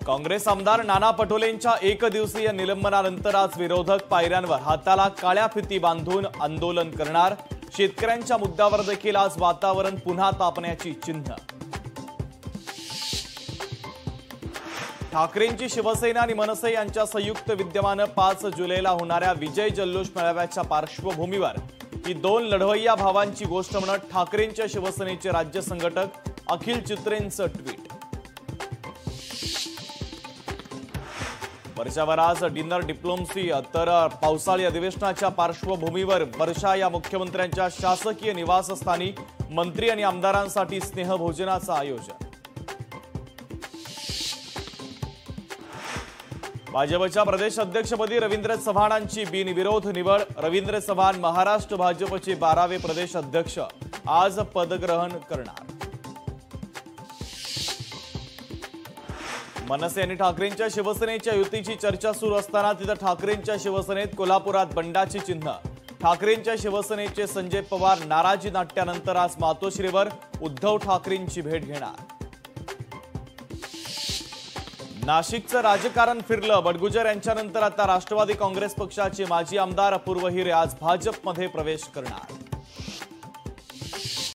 काँग्रेस आमदार नाना पटोलेंच्या एकदिवसीय निलंबनानंतर आज विरोधक पायऱ्यांवर हाताला काळ्या फिती बांधून आंदोलन करणार। शेतकऱ्यांच्या मुद्द्यावर देखील आज वातावरण पुन्हा तापण्याची चिन्ह। ठाकरेंची शिवसेना आणि मनसे यांच्या संयुक्त विद्यमाने 5 जुलैला होणाऱ्या विजय जल्लोष मेळाव्याच्या पार्श्वभूमीवर ही दोन लढवय्या भावांची गोष्ट म्हणत ठाकरेंच्या शिवसेनेचे राज्य संघटक अखिल चित्रेंचं ट्विट। वर्षावर आज डिनर डिप्लोमसी तर पावसाळी अधिवेशनाच्या पार्श्वभूमीवर वर्षा या मुख्यमंत्र्यांच्या शासकीय निवासस्थानी मंत्री आणि आमदारांसाठी स्नेहभोजनाचं आयोजन। भाजपच्या प्रदेश अध्यक्षपदी रवींद्र चव्हाणांची बिनविरोध निवड। रवींद्र चव्हाण महाराष्ट्र भाजपचे 12वे प्रदेश अध्यक्ष आज पदग्रहण करणार। मनसे आणि ठाकरेंच्या शिवसेनेच्या युतीची चर्चा सुरू असताना तिथे ठाकरेंच्या शिवसेनेत कोल्हापुरात बंडाची चिन्ह। ठाकरेंच्या शिवसेनेचे संजय पवार नाराजी नाट्यानंतर आज मातोश्रीवर उद्धव ठाकरेंची भेट घेणार। नाशिकचं राजकारण फिरलं। बडगुजर यांच्यानंतर आता राष्ट्रवादी काँग्रेस पक्षाचे माजी आमदार अपूर्व हिरे आज भाजपमध्ये प्रवेश करणार।